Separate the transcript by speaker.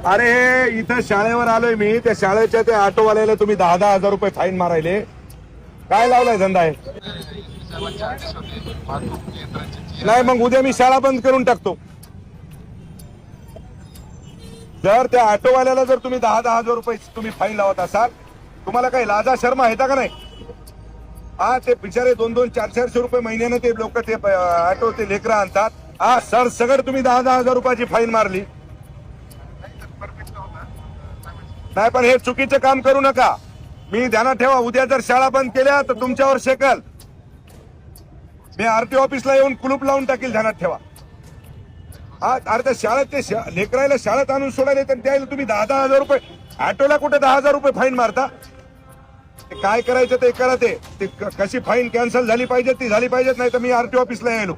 Speaker 1: अरे इथं शाळेवर आलोय मी, त्या शाळेच्या त्या ऑटोवाल्याला तुम्ही 10,000 रुपये फाईन मारायले. काय लावलाय धंदा आहे? नाही मग उद्या मी शाळा बंद करून टाकतो. जर त्या ऑटोवाल्याला जर तुम्ही 10,000 रुपये तुम्ही फाईन लावत असाल, तुम्हाला काही लाजा शर्मा येता का नाही? हा, ते बिचारे 200, 400 रुपये महिन्याने ते लोक ते ऑटो ते लेकरं आणतात. हा सर सगळं तुम्ही 10,000 रुपयाची फाईन मारली. नाही पण हे चुकीचं काम करू नका. मी ध्यानात ठेवा, उद्या जर शाळा बंद केल्या तर तुमच्यावर शेकल. मी आरटीओ ऑफिसला येऊन कुलूप लावून टाकील, ध्यानात ठेवा. हा अरे त्या शाळेत ते लेकरायला शाळेत आणून सोडायला तर द्यायला तुम्ही 10,000 रुपये, ऑटोला कुठे 10,000 रुपये फाईन मारता? काय करायचं ते करा. ते कशी फाईन कॅन्सल झाली पाहिजे ती झाली पाहिजेत, नाही तर मी आरटीओ ऑफिसला यायलो.